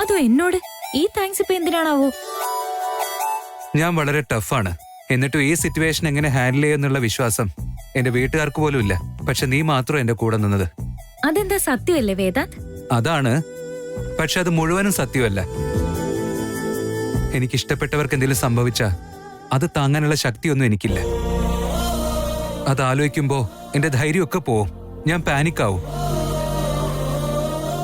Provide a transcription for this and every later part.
അതോ എന്നോട്? ഈ താങ്ക്സ് ഇപ്പൊ എന്തിനാണാവോ? ഞാൻ വളരെ ടഫാണ്. എന്നിട്ടും ഈ സിറ്റുവേഷൻ എങ്ങനെ ഹാൻഡിൽ ചെയ്യുന്നുള്ള വിശ്വാസം എന്റെ വീട്ടുകാർക്ക് പോലും ഇല്ല. പക്ഷെ നീ മാത്രം എന്റെ കൂടെ നിന്നത്. അതെന്താ സത്യമല്ലേ വേദാന്ത്? അതാണ്. പക്ഷെ അത് മുഴുവനും സത്യമല്ല. എനിക്കിഷ്ടപ്പെട്ടവർക്ക് എന്തെങ്കിലും സംഭവിച്ചാ അത് താങ്ങാനുള്ള ശക്തിയൊന്നും എനിക്കില്ല. അത് ആലോചിക്കുമ്പോ എന്റെ ധൈര്യമൊക്കെ പോവും. ഞാൻ പാനിക്കാവും.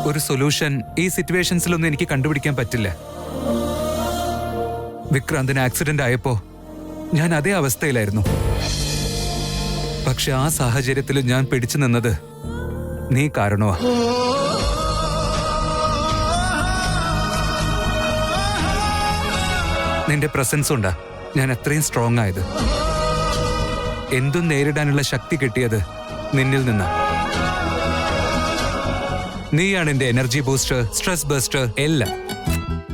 ഒരു സൊല്യൂഷൻ ഈ സിറ്റുവേഷൻസിലൊന്നും എനിക്ക് കണ്ടുപിടിക്കാൻ പറ്റില്ല. വിക്രാന്തിന് ആക്സിഡന്റ് ആയപ്പോ ഞാൻ അതേ അവസ്ഥയിലായിരുന്നു. പക്ഷെ ആ സാഹചര്യത്തിൽ ഞാൻ പിടിച്ചു നിന്നത് നീ കാരണമാ. നിന്റെ പ്രസൻസ് ഉണ്ടാ ഞാൻ അത്രയും സ്ട്രോങ് ആയത്. എന്തും നേരിടാനുള്ള ശക്തി കിട്ടിയത് നിന്നിൽ നിന്നാ. നീയാണ് എന്റെ എനർജി ബൂസ്റ്റർ, സ്ട്രെസ് ബസ്റ്റർ എല്ലാം.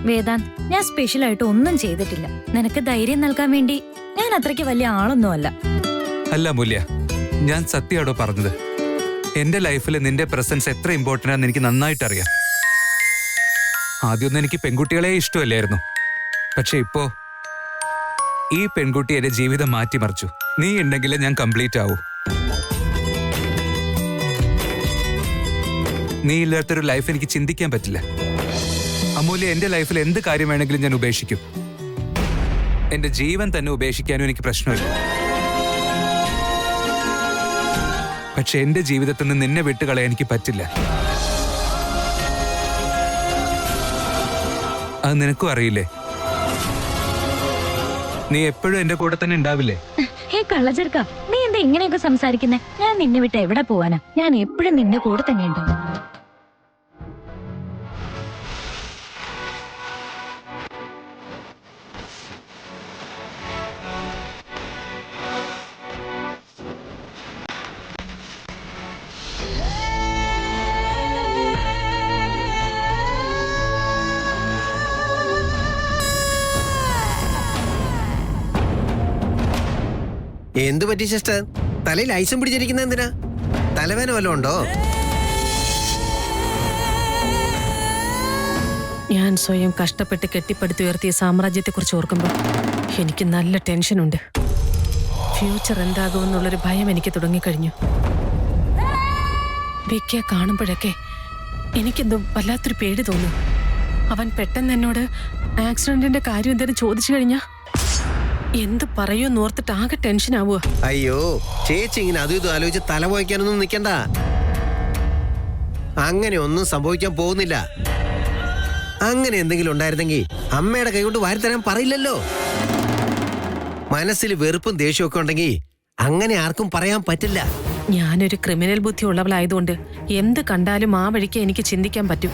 വേദാന്ത്, ഞാൻ സ്പെഷ്യൽ ആയിട്ട് ഒന്നും ചെയ്തിട്ടില്ല. നിനക്ക് ധൈര്യം നൽകാൻ വേണ്ടി ഞാൻ അത്രയ്ക്ക് വലിയ ആളൊന്നും അല്ല. അല്ല മൂല്യ, ഞാൻ സത്യമാണോ പറഞ്ഞത്? എന്റെ ലൈഫിൽ നിന്റെ പ്രസൻസ് എത്ര ഇമ്പോർട്ടന്റ് ആണെന്ന് എനിക്ക് നന്നായിട്ട് അറിയാം. ആദ്യമൊന്നും എനിക്ക് പെൺകുട്ടികളെ ഇഷ്ടമല്ലായിരുന്നു. പക്ഷെ ഇപ്പോ ഈ പെൺകുട്ടി എന്റെ ജീവിതം മാറ്റിമറിച്ചു. നീ ഉണ്ടെങ്കിലേ ഞാൻ കംപ്ലീറ്റ് ആവൂ. നീ ഇല്ലാത്തൊരു ലൈഫ് എനിക്ക് ചിന്തിക്കാൻ പറ്റില്ല. അമൂല്യ, എന്റെ ലൈഫിൽ എന്ത് കാര്യം വേണമെങ്കിലും ഞാൻ ഉപേക്ഷിക്കും. എന്റെ ജീവൻ തന്നെ ഉപേക്ഷിക്കാനും എനിക്ക് പ്രശ്നമില്ല. പക്ഷെ എന്റെ ജീവിതത്തിൽ നിന്ന് നിന്നെ വിട്ടുകളയാൻ എനിക്ക് പറ്റില്ല. അത് നിനക്കും അറിയില്ലേ? നീ എപ്പോഴും എന്റെ കൂടെ തന്നെ ഉണ്ടാവില്ലേ? ഹേ കള്ളച്ചെറുക്ക, നീ എന്താ ഇങ്ങനെയൊക്കെ സംസാരിക്കുന്നേ? ഞാൻ നിന്നെ വിട്ട് എവിടെ പോവാനാ? ഞാൻ എപ്പോഴും നിന്റെ കൂടെ തന്നെ ഉണ്ടാവും. എന്തു പറ്റി സിസ്റ്റർ? തലയിൽ ഐസും പിടിച്ചിരിക്കുന്ന എന്തിനാ? തലവേന വല്ലതും ഉണ്ടോ? ഞാൻ സ്വയം കഷ്ടപ്പെട്ട് കെട്ടിപ്പടുത്തുയർത്തിയ സാമ്രാജ്യത്തെക്കുറിച്ച് ഓർക്കുമ്പോൾ എനിക്ക് നല്ല ടെൻഷനുണ്ട്. ഫ്യൂച്ചർ എന്താകുമെന്നുള്ളൊരു ഭയം എനിക്ക് തുടങ്ങിക്കഴിഞ്ഞു. വിക്കിയെ കാണുമ്പോഴൊക്കെ എനിക്കെന്തോ വല്ലാത്തൊരു പേടി തോന്നും. അവൻ പെട്ടെന്ന് എന്നോട് ആക്സിഡന്റിന്റെ കാര്യം എന്തെങ്കിലും ചോദിച്ചു കഴിഞ്ഞാ എന്ത് പറയൂന്ന് ഓർത്തിട്ട് ആകെ ടെൻഷൻ ആവുക. അയ്യോ ചേച്ചി, ഇങ്ങനെ അതും ഇതും ആലോചിച്ച് തല പോയിക്കാനൊന്നും നിൽക്കണ്ട. അങ്ങനെ ഒന്നും സംഭവിക്കാൻ പോകുന്നില്ല. അങ്ങനെ എന്തെങ്കിലും ഉണ്ടായിരുന്നെങ്കിൽ അമ്മയുടെ കൈകൊണ്ട് വാരിത്തരാൻ പറയില്ലല്ലോ. മനസ്സിൽ വെറുപ്പും ദേഷ്യമൊക്കെ ഉണ്ടെങ്കിൽ അങ്ങനെ ആർക്കും പറയാൻ പറ്റില്ല. ഞാനൊരു ക്രിമിനൽ ബുദ്ധി ഉള്ളവളായതുകൊണ്ട് എന്ത് കണ്ടാലും ആ വഴിക്ക് എനിക്ക് ചിന്തിക്കാൻ പറ്റും.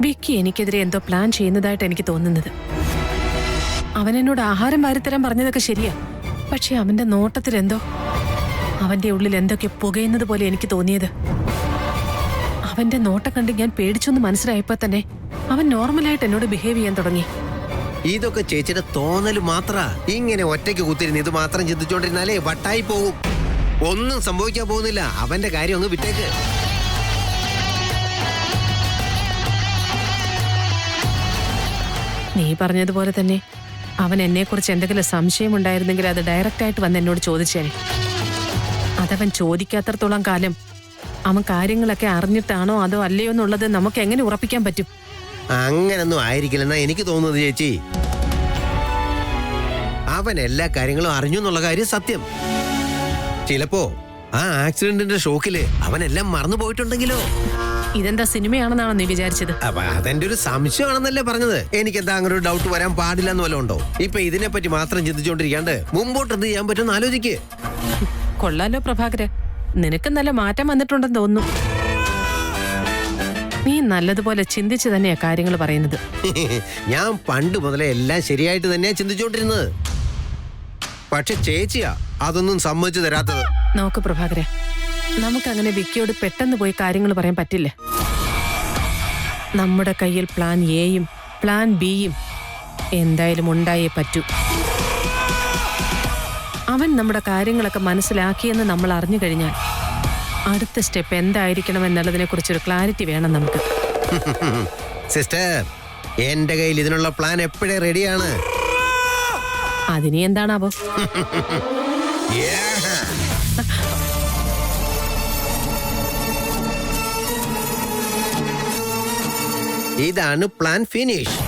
വിക്കി എനിക്കെതിരെ എന്തോ പ്ലാൻ ചെയ്യുന്നതായിട്ട് എനിക്ക് തോന്നുന്നത്. അവൻ എന്നോട് ആഹാരം വാരിത്തരാൻ പറഞ്ഞതൊക്കെ ശരിയാ. പക്ഷെ അവന്റെ നോട്ടത്തിലെന്തോ, അവന്റെ ഉള്ളിൽ എന്തൊക്കെ പുകയുന്നത് പോലെ എനിക്ക് തോന്നിയത്. അവന്റെ നോട്ടം കണ്ട് ഞാൻ പേടിച്ചൊന്ന് മനസ്സിലായപ്പോ തന്നെ അവൻ നോർമലായിട്ട് എന്നോട് ബിഹേവ് ചെയ്യാൻ തുടങ്ങി. ഇതൊക്കെ ചേച്ചിയുടെ തോന്നല് മാത്രാ. ഇങ്ങനെ ഒറ്റയ്ക്ക് കുത്തിരുന്ന് ഇത് മാത്രം ചിന്തിച്ചോണ്ടിരുന്നാലേ വട്ടായി പോകും. ഒന്നും സംഭവിക്കാൻ പോകുന്നില്ല. അവന്റെ കാര്യം ഒന്ന് വിട്ടേക്ക്. നീ പറഞ്ഞതുപോലെ തന്നെ അവൻ എന്നെക്കുറിച്ച് എന്തെങ്കിലും സംശയമുണ്ടായിരുന്നെങ്കിൽ അത് ഡയറക്റ്റായിട്ട് വന്ന് എന്നോട് ചോദിച്ചേനെ. അതവൻ ചോദിക്കാത്തടത്തോളം കാലം അവൻ കാര്യങ്ങളൊക്കെ അറിഞ്ഞിട്ടാണോ അതോ അല്ലയോ എന്നുള്ളത് നമുക്ക് എങ്ങനെ ഉറപ്പിക്കാൻ പറ്റും? അങ്ങനൊന്നും ആയിരിക്കില്ലെന്നാ എനിക്ക് തോന്നുന്നത് ചേച്ചി. അവൻ എല്ലാ കാര്യങ്ങളും അറിഞ്ഞു എന്നുള്ള കാര്യം സത്യം. ചിലപ്പോ ആ ആക്സിഡന്റിന്റെ ഷോക്കില് അവനെല്ലാം മറന്നു പോയിട്ടുണ്ടെങ്കിലോ? ഇതെന്താ സിനിമയാണെന്നാണോ നീ വിചാരിച്ചത്? അതെന്റെ ഒരു സംശയമാണെന്നല്ലേ പറഞ്ഞത്. എനിക്കെന്താ അങ്ങനെ ഒരു ഡൗട്ട് വരാൻ പാടില്ല എന്ന് വല്ലതും ഉണ്ടോ? ഇപ്പൊ ഇതിനെപ്പറ്റി മാത്രം ചിന്തിച്ചോണ്ടിരിക്കാണ്ട് മുമ്പോട്ട് എന്ത് ചെയ്യാൻ പറ്റുമെന്ന് ആലോചിക്ക്. കൊള്ളാലോ പ്രഭാകര, നിനക്ക് നല്ല മാറ്റം വന്നിട്ടുണ്ടെന്ന് തോന്നുന്നു. നീ നല്ലതുപോലെ ചിന്തിച്ച് തന്നെയാ കാര്യങ്ങൾ പറയുന്നത്. ഞാൻ പണ്ട് മുതലേ എല്ലാം ശരിയായിട്ട് തന്നെയാ ചിന്തിച്ചോണ്ടിരുന്നത്. പക്ഷെ ചേച്ചിയാ അതൊന്നും സമ്മതിച്ചു തരാത്തത്. നോക്ക് പ്രഭാകര, നമുക്കങ്ങനെ വിക്കിയോട് പെട്ടെന്ന് പോയി കാര്യങ്ങൾ പറയാൻ പറ്റില്ല. നമ്മുടെ കയ്യിൽ പ്ലാൻ എയും പ്ലാൻ ബിയും എന്തായാലും ഉണ്ടായേ പറ്റൂ. അവൻ നമ്മുടെ കാര്യങ്ങളൊക്കെ മനസ്സിലാക്കിയെന്ന് നമ്മൾ അറിഞ്ഞു കഴിഞ്ഞാൽ അടുത്ത സ്റ്റെപ്പ് എന്തായിരിക്കണം എന്നുള്ളതിനെ കുറിച്ചൊരു ക്ലാരിറ്റി വേണം നമുക്ക്. സിസ്റ്റർ, എന്റെ കയ്യിൽ ഇതിനുള്ള പ്ലാൻ എപ്പോഴേ റെഡിയാണ്. അതിനി എന്താണാവോ? ഇതാണ് പ്ലാൻ ഫിനിഷ്.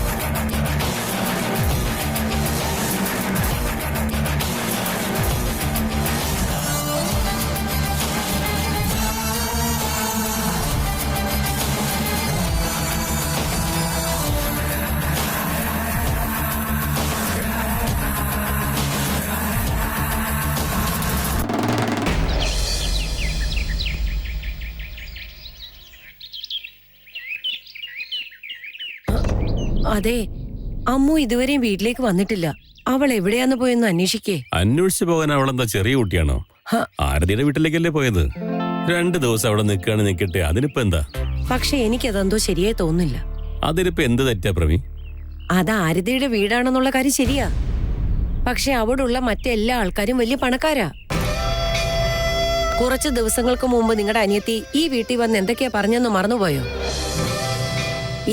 അതെ, അമ്മു ഇതുവരെയും വീട്ടിലേക്ക് വന്നിട്ടില്ല. അവൾ എവിടെയാന്ന് പോയെന്ന് അന്വേഷിക്കേ. അന്വേഷിച്ചു പോകാൻ അവളെന്താ ചെറിയ കുട്ടിയാണോ? ആരതിയുടെ വീട്ടിലേക്കല്ലേ പോയത്? 2 ദിവസം അവിടെ നിൽക്കുകയാണ്, നിൽക്കട്ടെ, അതിനിപ്പോ എന്താ? പക്ഷെ എനിക്കതെന്തോ ശരിയായി തോന്നുന്നില്ല. അതിനിപ്പോ എന്ത് തെറ്റാ പ്രവീൺ? അത് ആരതിയുടെ വീടാണെന്നുള്ള കാര്യം ശരിയാ. പക്ഷെ അവിടുള്ള മറ്റെല്ലാ ആൾക്കാരും വലിയ പണക്കാരാ. കുറച്ച് ദിവസങ്ങൾക്ക് മുമ്പ് നിങ്ങളുടെ അനിയത്തി ഈ വീട്ടിൽ വന്ന് എന്തൊക്കെയാ പറഞ്ഞെന്ന് മറന്നുപോയോ?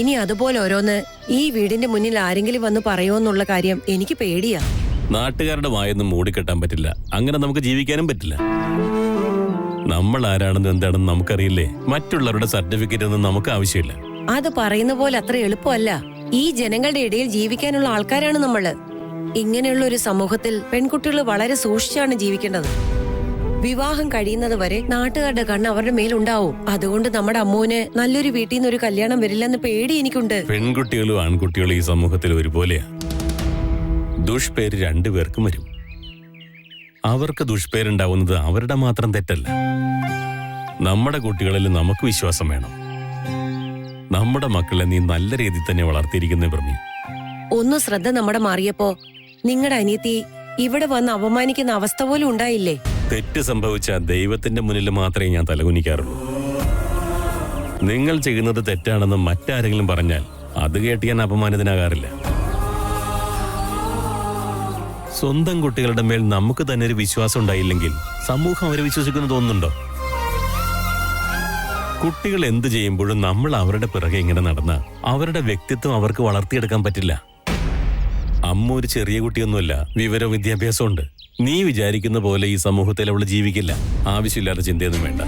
ഇനി അതുപോലെ ഓരോന്ന് ഈ വീടിന്റെ മുന്നിൽ ആരെങ്കിലും വന്ന് പറയുമോന്നുള്ള കാര്യം എനിക്ക് പേടിയാ. നാട്ടുകാരുടെ വായൊന്നും മൂടിക്കെട്ടാൻ പറ്റില്ല. അങ്ങനെ നമുക്ക് ജീവിക്കാനും പറ്റില്ല. നമ്മൾ ആരാണെന്ന് എന്താണെന്ന് നമുക്കറിയില്ലേ. മറ്റുള്ളവരുടെ സർട്ടിഫിക്കറ്റ് ഒന്നും നമുക്ക് ആവശ്യമില്ല. അത് പറയുന്ന പോലെ അത്ര എളുപ്പമല്ല. ഈ ജനങ്ങളുടെ ഇടയിൽ ജീവിക്കാനുള്ള ആൾക്കാരാണ് നമ്മള്. ഇങ്ങനെയുള്ള ഒരു സമൂഹത്തിൽ പെൺകുട്ടികൾ വളരെ സൂക്ഷിച്ചാണ് ജീവിക്കേണ്ടത്. വിവാഹം കഴിയുന്നത് വരെ നാട്ടുകാരുടെ കണ്ണ് അവരുടെ മേലുണ്ടാവും. അതുകൊണ്ട് നമ്മുടെ അമ്മൂന് നല്ലൊരു വീട്ടിൽ നിന്ന് ഒരു കല്യാണം വരില്ലെന്ന് പേടി എനിക്കുണ്ട്. പെൺകുട്ടികളും ആൺകുട്ടികളും ഈ സമൂഹത്തിൽ ഒരുപോലെയാ. ദുഷ്പേര് 2 പേർക്കും വരും. അവർക്ക് ദുഷ്പേരുണ്ടാവുന്നത് അവരുടെ മാത്രം തെറ്റല്ല. നമ്മുടെ കുട്ടികളിൽ നമുക്ക് വിശ്വാസം വേണം. നമ്മുടെ മക്കളെ നീ നല്ല രീതിയിൽ തന്നെ വളർത്തിയിരിക്കുന്നേ പ്രമീ. ഒന്ന് ശ്രദ്ധ നമ്മുടെ മാറിയപ്പോ നിങ്ങളുടെ അനിയത്തി ഇവിടെ വന്ന് അപമാനിക്കുന്ന അവസ്ഥ പോലും ഉണ്ടായില്ലേ? തെറ്റ് സംഭവിച്ച ദൈവത്തിന്റെ മുന്നിൽ മാത്രമേ ഞാൻ തലകുനിക്കാറുള്ളൂ. നിങ്ങൾ ചെയ്യുന്നത് തെറ്റാണെന്ന് മറ്റാരെങ്കിലും പറഞ്ഞാൽ അത് കേട്ട് ഞാൻ അപമാനിതനാകാറില്ല. സ്വന്തം കുട്ടികളുടെ മേൽ നമുക്ക് തന്നെ ഒരു വിശ്വാസം ഉണ്ടായില്ലെങ്കിൽ സമൂഹം അവരെ വിശ്വസിക്കുന്നു തോന്നുന്നുണ്ടോ? കുട്ടികൾ എന്ത് ചെയ്യുമ്പോഴും നമ്മൾ അവരുടെ പിറകെ ഇങ്ങനെ നടന്ന അവരുടെ വ്യക്തിത്വം അവർക്ക് വളർത്തിയെടുക്കാൻ പറ്റില്ല. അമ്മ ഒരു ചെറിയ കുട്ടിയൊന്നുമല്ല, വിവരവും വിദ്യാഭ്യാസവും ഉണ്ട്. നീ വിചാരിക്കുന്ന പോലെ ഈ സമൂഹത്തിൽ അവൾ ജീവിക്കില്ല. ആവശ്യമില്ലാത്ത ചിന്തയൊന്നും വേണ്ട.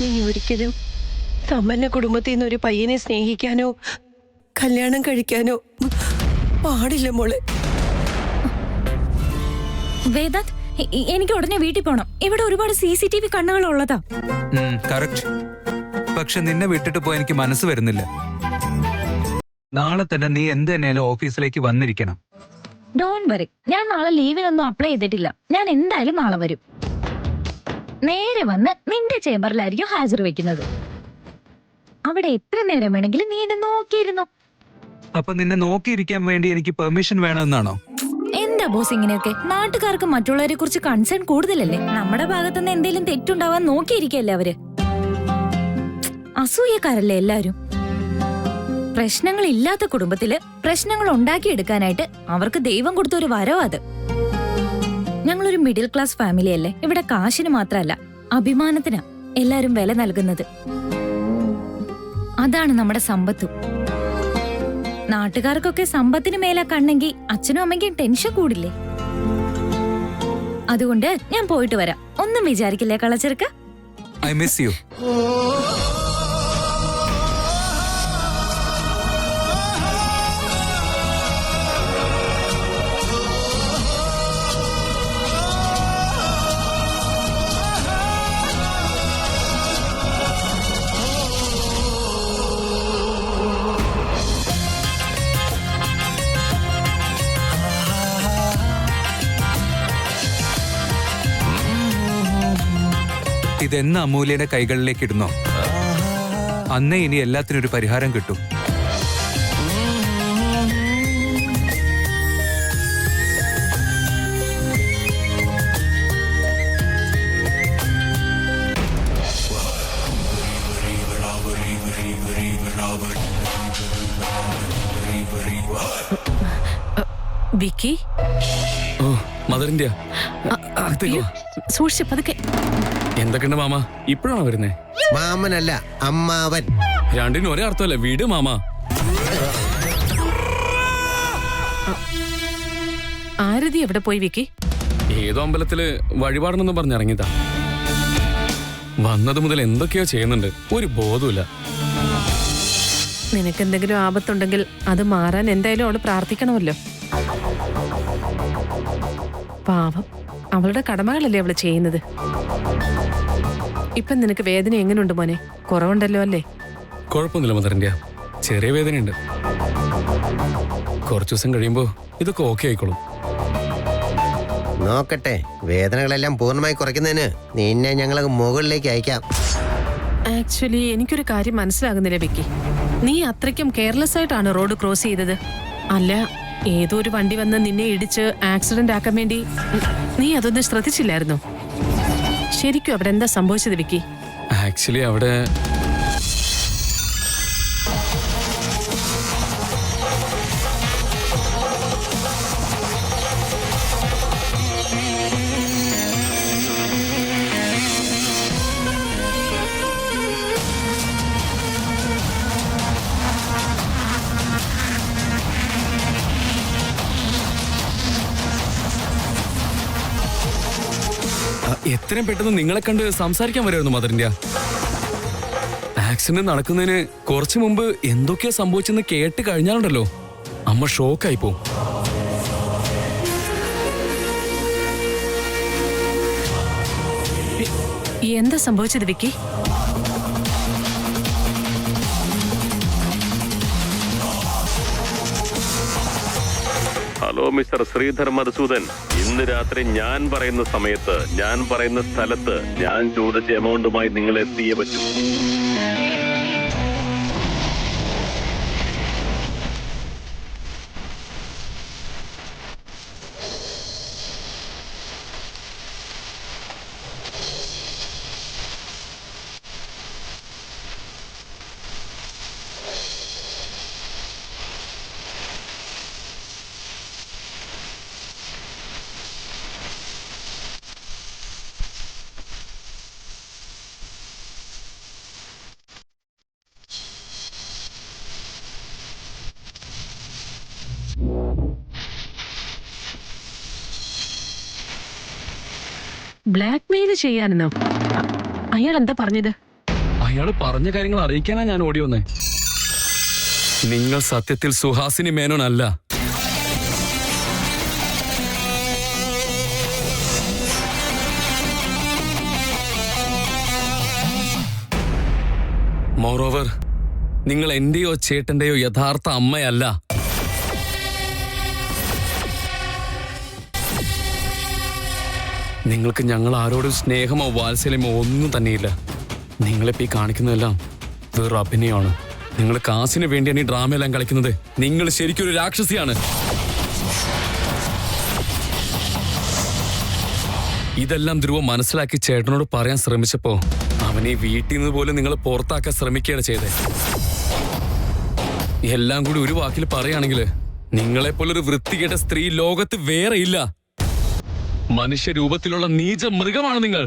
നീ ഒരിക്കലും സമ്പന്ന കുടുംബത്തിൽ നിന്ന് ഒരു പയ്യനെ സ്നേഹിക്കാനോ കല്യാണം കഴിക്കാനോ പാടില്ല മോളെ. വേദാന്ത്, എനിക്ക് ഉടനെ വീട്ടിൽ പോണം. ഇവിടെ ഒരുപാട് CCTV കണ്ണുകൾ ഉള്ളതാ. കറക്റ്റ്. പക്ഷെ നിന്നെ വിട്ടിട്ട് പോയി എനിക്ക് മനസ്സ് വരുന്നില്ല. നാളെ തന്നെ നീ എന്ത് തന്നെയാലും ഓഫീസിലേക്ക് വന്നിരിക്കണം. ഡോൺ വറി, ഞാൻ നാളെ ലീവിനൊന്നും അപ്ലൈ ചെയ്തിട്ടില്ല. ഞാൻ എന്തായാലും നാളെ വരും. നേരെ വന്ന് നിന്റെ ചേംബറിലായിരിക്കും ഹാജർ വെക്കുന്നത്. അവിടെ എത്ര നേരം വേണമെങ്കിലും നീ എന്നെ നോക്കിയിരുന്നു. അപ്പൊ നിന്നെ നോക്കിയിരിക്കാൻ വേണ്ടി എനിക്ക് പെർമിഷൻ വേണമെന്നാണോ? എന്താ ബോസ് ഇങ്ങനെയൊക്കെ? നാട്ടുകാർക്ക് മറ്റുള്ളവരെ കുറിച്ച് കൺസേൺ കൂടുതലല്ലേ? നമ്മുടെ ഭാഗത്തുനിന്ന് എന്തെങ്കിലും തെറ്റുണ്ടാവാൻ നോക്കിയിരിക്കല്ലേ അവര്? അസൂയക്കാരല്ലേ എല്ലാരും? പ്രശ്നങ്ങൾ ഇല്ലാത്ത കുടുംബത്തില് പ്രശ്നങ്ങൾ ഉണ്ടാക്കിയെടുക്കാനായിട്ട് അവർക്ക് ദൈവം കൊടുത്ത ഒരു വരവാ അത്. ഞങ്ങളൊരു മിഡിൽ ക്ലാസ് ഫാമിലി അല്ലേ. ഇവിടെ കാശിന് മാത്രമല്ല, അഭിമാനത്തിനാ എല്ലാരും വില നൽകുന്നത്. അതാണ് നമ്മുടെ സമ്പത്തും. നാട്ടുകാർക്കൊക്കെ സമ്പത്തിന് മേലെ കണ്ണെങ്കിൽ അച്ഛനും അമ്മയ്ക്കും ടെൻഷൻ കൂടില്ലേ? അതുകൊണ്ട് ഞാൻ പോയിട്ട് വരാം. ഒന്നും വിചാരിക്കില്ലേ കളച്ചെറുക്ക? I miss you. ഇതെന്ന് അമൂല്യയുടെ കൈകളിലേക്ക് ഇടുന്നോ അന്നേ ഇനി എല്ലാത്തിനും ഒരു പരിഹാരം കിട്ടും. വിക്കി, ഓ മദറിന്റെ സൂക്ഷിച്ച് പതുക്കെ. എന്തൊക്കെയുണ്ട് മാമ? ഇപ്പോഴാണോ വരുന്നേ? മാമനല്ല, അമ്മാവൻ. രണ്ടിനും ഒരേ അർത്ഥമല്ല. വീട് മാമ. ആരതി എവിടെ പോയി വിക്കി? ഏതോ അമ്പലത്തില് വഴിപാടണമെന്ന് പറഞ്ഞിറങ്ങിയതാ. വന്നത് മുതൽ എന്തൊക്കെയോ ചെയ്യുന്നുണ്ട്, ഒരു ബോധമില്ല. നിനക്കെന്തെങ്കിലും ആപത്തുണ്ടെങ്കിൽ അത് മാറാൻ എന്തായാലും അവള് പ്രാർത്ഥിക്കണമല്ലോ. പാവം, അവളുടെ കടമകളല്ലേ അവള് ചെയ്യുന്നത്. ഇപ്പം നിനക്ക് വേദന എങ്ങനെയുണ്ട് മോനെ? കുറവുണ്ടല്ലോ അല്ലേ? കുഴപ്പമൊന്നുമില്ല മദറിന്റെ, ചെറിയ വേദനയുണ്ട്. കുറച്ചു ദിവസം കഴിയുമ്പോ ഇതൊക്കെ ഓക്കെ ആയിക്കോളും. നോക്കട്ടെ, വേദനകളെല്ലാം പൂർണ്ണമായി കുറയ്ക്കുന്നതിന് നിന്നെ ഞങ്ങൾ മുകളിലേക്ക് അയക്കാം. ആക്ച്വലി എനിക്കൊരു കാര്യം മനസ്സിലാകുന്നില്ല വിക്കി. നീ അത്രയ്ക്കും കെയർലെസ് ആയിട്ടാണ് റോഡ് ക്രോസ് ചെയ്തത്. അല്ല, ഏതോ ഒരു വണ്ടി വന്ന് നിന്നെ ഇടിച്ച് ആക്സിഡന്റ് ആക്കാൻ വേണ്ടി നീ അതൊന്നും ശ്രദ്ധിച്ചില്ലായിരുന്നോ? ശരിക്കും അവിടെ എന്താ സംഭവിച്ചത് വിക്കി? ആക്ച്വലി അവിടെ എത്രയും പെട്ടെന്ന് നിങ്ങളെ കണ്ട് സംസാരിക്കാൻ വരുമായിരുന്നു മദറിന്റെ. ആക്സിഡന്റ് നടക്കുന്നതിന് കുറച്ചു മുമ്പ് എന്തൊക്കെയാ സംഭവിച്ചെന്ന് കേട്ട് കഴിഞ്ഞാലുണ്ടല്ലോ അമ്മ ഷോക്കായി പോവും. എന്താ സംഭവിച്ചത് വിക്കി? ഹലോ മിസ്റ്റർ ശ്രീധർ മധുസൂദൻ, ഇന്ന് രാത്രി ഞാൻ പറയുന്ന സമയത്ത്, ഞാൻ പറയുന്ന സ്ഥലത്ത്, ഞാൻ ചോദിച്ച എമൗണ്ടുമായി നിങ്ങൾ എത്തിയേ പറ്റൂ. ബ്ലാക്ക് മെയിൽ ചെയ്യാനെന്നോ? അയാൾ എന്താ പറഞ്ഞത്? അയാള് പറഞ്ഞ കാര്യങ്ങൾ അറിയിക്കാനാ ഞാൻ ഓടി വന്നേ. നിങ്ങൾ സത്യത്തിൽ സുഹാസിനി മേനോൻ അല്ല. മോറോവർ, നിങ്ങൾ എന്റെയോ ചേട്ടന്റെയോ യഥാർത്ഥ അമ്മയല്ല. നിങ്ങൾക്ക് ഞങ്ങൾ ആരോടും സ്നേഹമോ വാത്സല്യമോ ഒന്നും തന്നെയില്ല. നിങ്ങളിപ്പോ ഈ കാണിക്കുന്നതെല്ലാം വേറെ അഭിനയമാണ്. നിങ്ങൾ കാശിന് വേണ്ടിയാണ് ഈ ഡ്രാമയെല്ലാം കളിക്കുന്നത്. നിങ്ങൾ ശരിക്കൊരു രാക്ഷസിയാണ്. ഇതെല്ലാം ധ്രുവ മനസ്സിലാക്കി ചേട്ടനോട് പറയാൻ ശ്രമിച്ചപ്പോ അവനെ വീട്ടിൽ നിന്ന് പോലും നിങ്ങൾ പുറത്താക്കാൻ ശ്രമിക്കുകയാണ് ചെയ്തത്. എല്ലാം കൂടി ഒരു വാക്കിൽ പറയുകയാണെങ്കിൽ നിങ്ങളെപ്പോലൊരു വൃത്തികെട്ട സ്ത്രീ ലോകത്ത് വേറെയില്ല. മനുഷ്യരൂപത്തിലുള്ള നീച മൃഗമാണ് നിങ്ങൾ.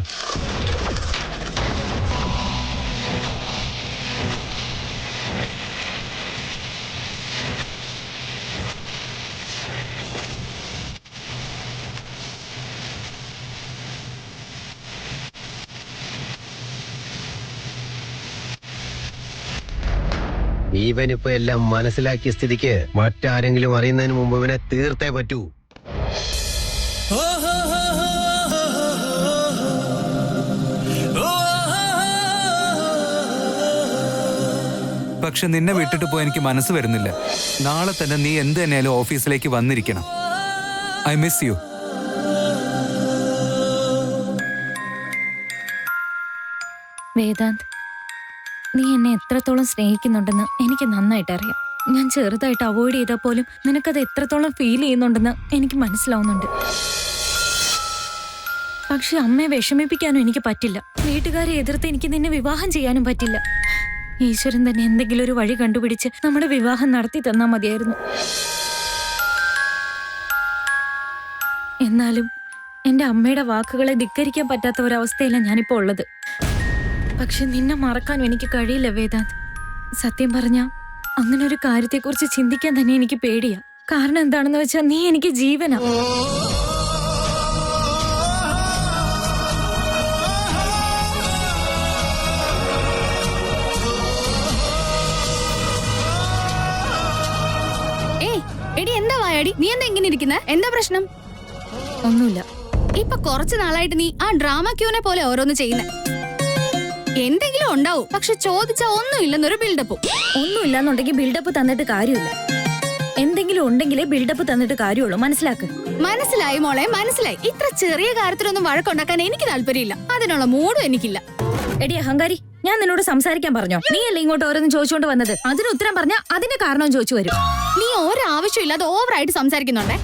ഇവനിപ്പോ എല്ലാം മനസ്സിലാക്കിയ സ്ഥിതിക്ക് മറ്റാരെങ്കിലും അറിയുന്നതിന് മുമ്പ് ഇവനെ തീർത്തേ പറ്റൂ. പക്ഷെ നിന്നെ വിട്ടിട്ട് പോയി എനിക്ക് മനസ്സ് വരുന്നില്ല. നാളെ തന്നെ നീ എന്ത് തന്നെയാലും ഓഫീസിലേക്ക് വന്നിരിക്കണം. I miss you. വേദാന്ത്, നീ എന്നെ എത്രത്തോളം സ്നേഹിക്കുന്നുണ്ടെന്ന് എനിക്ക് നന്നായിട്ട് അറിയാം. ഞാൻ ചെറുതായിട്ട് അവോയ്ഡ് ചെയ്താൽ പോലും നിനക്കത് എത്രത്തോളം ഫീൽ ചെയ്യുന്നുണ്ടെന്ന് എനിക്ക് മനസ്സിലാവുന്നുണ്ട്. പക്ഷെ അമ്മയെ വിഷമിപ്പിക്കാനും എനിക്ക് പറ്റില്ല. വീട്ടുകാരെ എതിർത്ത് എനിക്ക് നിന്നെ വിവാഹം ചെയ്യാനും പറ്റില്ല. ഈശ്വരൻ തന്നെ എന്തെങ്കിലും ഒരു വഴി കണ്ടുപിടിച്ച് നമ്മുടെ വിവാഹം നടത്തി തന്നാ മതിയായിരുന്നു. എന്നാലും എന്റെ അമ്മയുടെ വാക്കുകളെ ധിക്കരിക്കാൻ പറ്റാത്ത ഒരവസ്ഥയിലാണ് ഞാനിപ്പോ ഉള്ളത്. പക്ഷെ നിന്നെ മറക്കാനും എനിക്ക് കഴിയില്ല വേദാന്ത്. സത്യം പറഞ്ഞാ അങ്ങനെ ഒരു കാര്യത്തെക്കുറിച്ച് ചിന്തിക്കാൻ തന്നെ എനിക്ക് പേടിയാ. കാരണം എന്താണെന്ന് വെച്ചാൽ നീ എനിക്ക് ജീവനാ. എടി എന്താ വായാടി, നീ എന്താ ഇങ്ങനെ ഇരിക്കുന്നെ? എന്താ പ്രശ്നം? ഒന്നുമില്ല. ഇപ്പൊ കുറച്ചു നാളായിട്ട് നീ ആ ഡ്രാമ ക്യൂനെ പോലെ ഓരോന്ന് ചെയ്യുന്നേ. എന്തെങ്കിലും ഉണ്ടാവും, പക്ഷെ ചോദിച്ചാ ഒന്നുമില്ലെന്നൊരു ബിൽഡപ്പും. ഒന്നുമില്ലാന്നുണ്ടെങ്കിൽ ബിൽഡപ്പ് തന്നിട്ട് കാര്യമില്ല. എന്തെങ്കിലും ഉണ്ടെങ്കിലേ ബിൽഡപ്പ് തന്നിട്ട് കാര്യമുള്ളൂ. മനസ്സിലാക്ക്. മനസ്സിലായി മോളെ, മനസ്സിലായി. ഇത്ര ചെറിയ കാര്യത്തിലൊന്നും വഴക്കുണ്ടാക്കാൻ എനിക്ക് താല്പര്യമില്ല. അതിനുള്ള മൂടും എനിക്കില്ല. എടി അഹങ്കാരി, ഞാൻ നിന്നോട് സംസാരിക്കാൻ പറഞ്ഞോ? നീയല്ലേ ഇങ്ങോട്ട് ഓരോന്നും ചോദിച്ചുകൊണ്ട് വന്നത്? അതിന് ഉത്തരം പറഞ്ഞാ അതിന്റെ കാരണവും ചോദിച്ചു വരും. നീ ഒരാവശ്യമില്ലാതെ ഓവറായിട്ട് സംസാരിക്കുന്നുണ്ടേ.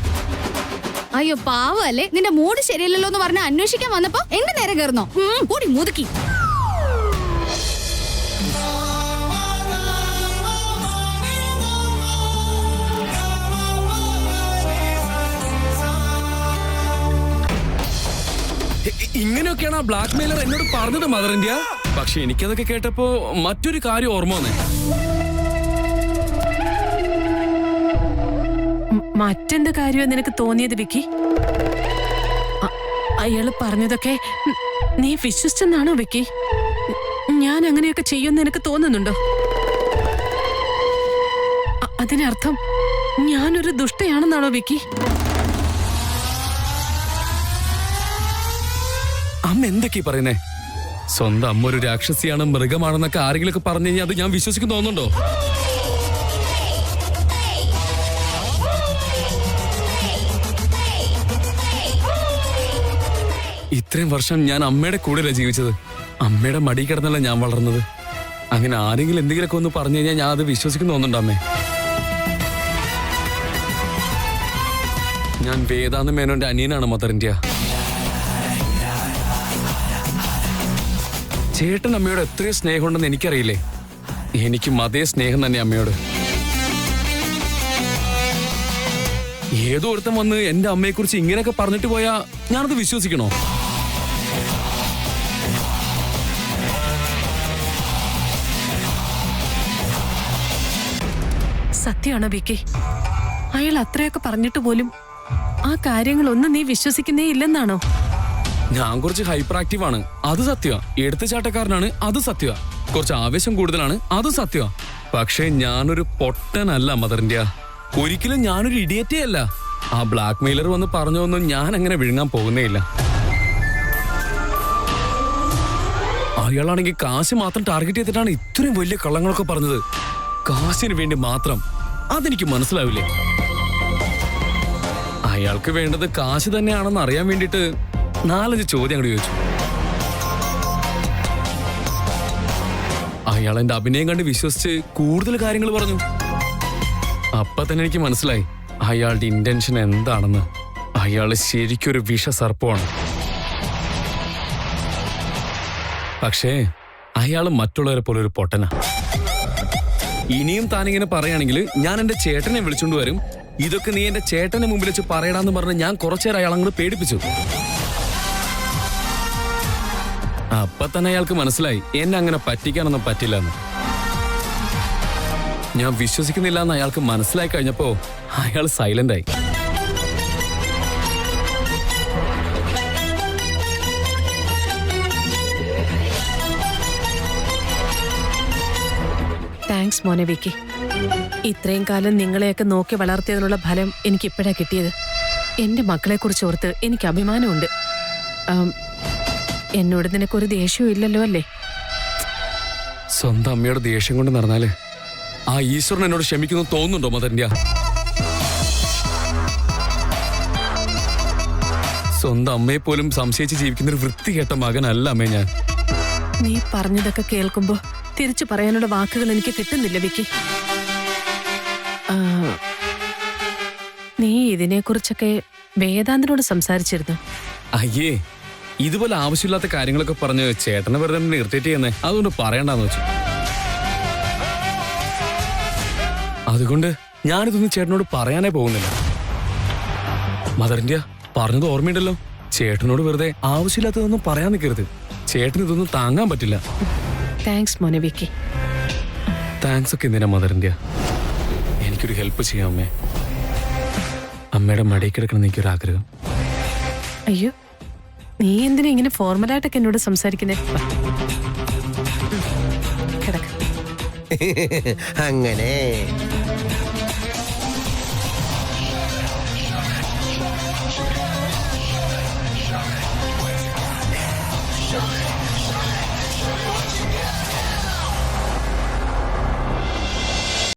അയ്യോ പാവല്ലേ, നിന്റെ മൂഡ് ശരിയല്ലല്ലോ എന്ന് പറഞ്ഞ അന്വേഷിക്കാൻ വന്നപ്പോ എന്റെ നേരെ കയറുന്നോ? കൂടി മുതുക്കി. ഇങ്ങനെയൊക്കെയാണ് ആ ബ്ലാക്ക് മെയിലർ എന്നോട് പറഞ്ഞത് മദർ ഇന്ത്യ. പക്ഷെ എനിക്കതൊക്കെ കേട്ടപ്പോ മറ്റൊരു കാര്യം ഓർമ്മ വന്നേ. മറ്റെന്ത് കാര്യമാണ് നിനക്ക് തോന്നിയത് വിക്കി? അയാള് പറഞ്ഞതൊക്കെ നീ വിശ്വസിച്ചെന്നാണോ വിക്കി? ഞാൻ അങ്ങനെയൊക്കെ ചെയ്യുമെന്ന് നിനക്ക് തോന്നുന്നുണ്ടോ? അതിനർത്ഥം ഞാനൊരു ദുഷ്ടയാണെന്നാണോ വിക്കി? അമ്മ എന്തൊക്കെയാ പറയുന്നേ? സ്വന്തം അമ്മ ഒരു രാക്ഷസിയാണ്, മൃഗമാണെന്നൊക്കെ ആരെങ്കിലൊക്കെ പറഞ്ഞു കഴിഞ്ഞാൽ അത് ഞാൻ വിശ്വസിക്കുന്നു തോന്നുന്നുണ്ടോ? ഇത്രയും വർഷം ഞാൻ അമ്മയുടെ കൂടെയല്ല ജീവിച്ചത്. അമ്മയുടെ മടി കിടന്നല്ല ഞാൻ വളർന്നത്. അങ്ങനെ ആരെങ്കിലും എന്തെങ്കിലുമൊക്കെ ഒന്ന് പറഞ്ഞു കഴിഞ്ഞാൽ ഞാൻ അത് വിശ്വസിക്കുന്നു തോന്നുന്നുണ്ടോ അമ്മേ? ഞാൻ വേദാന്ത മേനോന്റെ അനിയനാണ് മദർ ഇന്ത്യ. ചേട്ടൻ അമ്മയോട് എത്രയോ സ്നേഹമുണ്ടെന്ന് എനിക്കറിയില്ലേ? എനിക്കും അതേ സ്നേഹം തന്നെ അമ്മയോട്. ഏതോ ഒരുത്തം വന്ന് എന്റെ അമ്മയെക്കുറിച്ച് ഇങ്ങനെയൊക്കെ പറഞ്ഞിട്ട് പോയാ ഞാനത് വിശ്വസിക്കണോ? സത്യമാണോ വിക്കി? അയാൾ അത്രയൊക്കെ പറഞ്ഞിട്ട് പോലും ആ കാര്യങ്ങളൊന്നും നീ വിശ്വസിക്കുന്നേ ഇല്ലെന്നാണോ? ഞാൻ കുറച്ച് ഹൈപ്പർ ആക്റ്റീവ് ആണ്, അത് സത്യ. എടുത്തുചാട്ടക്കാരനാണ്, അത് സത്യ. കുറച്ച് ആവേശം കൂടുതലാണ്, അത് സത്യ. പക്ഷേ ഞാനൊരു പൊട്ടനല്ല മദർ ഇന്ത്യ. ഒരിക്കലും ഞാനൊരു ഇഡിയറ്റേ അല്ല. ആ ബ്ലാക്ക് മെയിലർ വന്ന് പറഞ്ഞൊന്നും ഞാൻ അങ്ങനെ വിഴുങ്ങാൻ പോകുന്നേയില്ല. അയാളാണെങ്കിൽ കാശ് മാത്രം ടാർഗറ്റ് ചെയ്തിട്ടാണ് ഇത്രയും വലിയ കള്ളങ്ങളൊക്കെ പറഞ്ഞത്. കാശിന് വേണ്ടി മാത്രം. അതെനിക്ക് മനസ്സിലാവില്ലേ? അയാൾക്ക് വേണ്ടത് കാശ് തന്നെയാണെന്ന് അറിയാൻ വേണ്ടിട്ട് 4-5 ചോദ്യം അങ്ങോട്ട് ചോദിച്ചു. അയാൾ എന്റെ അഭിനയം കണ്ട് വിശ്വസിച്ച് കൂടുതൽ കാര്യങ്ങൾ പറഞ്ഞു. അപ്പൊ തന്നെ എനിക്ക് മനസ്സിലായി അയാളുടെ ഇന്റൻഷൻ എന്താണെന്ന്. അയാൾ ശരിക്കൊരു വിഷസർപ്പമാണ്. പക്ഷേ അയാൾ മറ്റുള്ളവരെ പോലെ ഒരു പൊട്ടനാ. ഇനിയും താനിങ്ങനെ പറയുകയാണെങ്കിൽ ഞാൻ എന്റെ ചേട്ടനെ വിളിച്ചോണ്ട് വരും. ഇതൊക്കെ നീ എന്റെ ചേട്ടനെ മുമ്പിൽ വെച്ച് പറയടാന്ന് പറഞ്ഞ് ഞാൻ കുറച്ചേരം അയാൾ അങ്ങോട്ട് പേടിപ്പിച്ചു. അപ്പൊ തന്നെ അയാൾക്ക് മനസ്സിലായി എന്നെ അങ്ങനെ പറ്റിക്കാനൊന്നും പറ്റില്ലെന്ന്. ഞാൻ വിശ്വസിക്കുന്നില്ല എന്ന് അയാൾക്ക് മനസ്സിലായി കഴിഞ്ഞപ്പോ അയാൾ സൈലന്റ് ആയി. താങ്ക്സ് മോനെ വിക്കി. ഇത്രയും കാലം നിങ്ങളെയൊക്കെ നോക്കി വളർത്തിയതിനുള്ള ഫലം എനിക്കിപ്പോഴാ കിട്ടിയത്. എന്റെ മക്കളെ കുറിച്ച് ഓർത്ത് എനിക്ക് അഭിമാനമുണ്ട്. എന്നോട് നിനക്കൊരു ദേഷ്യവും ഇല്ലല്ലോ അല്ലേ? സ്വന്തം അമ്മയോട് ദേഷ്യം കൊണ്ട് നടന്നാല് ആ ഈശ്വരൻ എന്നോട് ക്ഷമിക്കുന്നു തോന്നുന്നുണ്ടോ മദർ ഇന്ത്യ? സ്വന്തം അമ്മയെ പോലും സംശയിച്ച് ജീവിക്കുന്ന ഒരു വൃത്തികെട്ട മകനല്ല അമ്മേ ഞാൻ. നീ പറഞ്ഞതൊക്കെ കേൾക്കുമ്പോ തിരിച്ചു പറയാനുള്ള വാക്കുകൾ എനിക്ക് കിട്ടുന്നില്ല വിക്കി. നീ ഇതിനെക്കുറിച്ചൊക്കെ വേദാന്തിനോട് സംസാരിച്ചിരുന്നു? അയ്യേ, ഇതുപോലെ ആവശ്യമില്ലാത്ത കാര്യങ്ങളൊക്കെ പറഞ്ഞ് ചേട്ടനെ വെറുതെ ഇറിറ്റേറ്റ് ചെയ്യുന്നേ, അതുകൊണ്ട് പറയണ്ടെന്ന് വെച്ചു. അതുകൊണ്ട് ഞാനിതൊന്നും ചേട്ടനോട് പറയാനേ പോകുന്നില്ല. മദർ ഇന്ത്യ പറഞ്ഞത് ഓർമ്മയുണ്ടല്ലോ, ചേട്ടനോട് വെറുതെ ആവശ്യമില്ലാത്തതൊന്നും പറയാൻ നിൽക്കരുത്. ചേട്ടന് ഇതൊന്നും താങ്ങാൻ പറ്റില്ല. താങ്ക്സ് മോനെ വിക്കി. താങ്ക്സ് ഒക്കെ എന്തിനാ മദർ ഇന്ത്യ? എനിക്കൊരു ഹെൽപ്പ് ചെയ്യാം അമ്മേ. അമ്മയുടെ മടിയിൽ കിടക്കണം എനിക്കൊരാഗ്രഹം. അയ്യോ, നീ എന്തിനാ ഇങ്ങനെ ഫോർമലായിട്ടൊക്കെ എന്നോട് സംസാരിക്കുന്നേ? കിടക്ക. അങ്ങനെ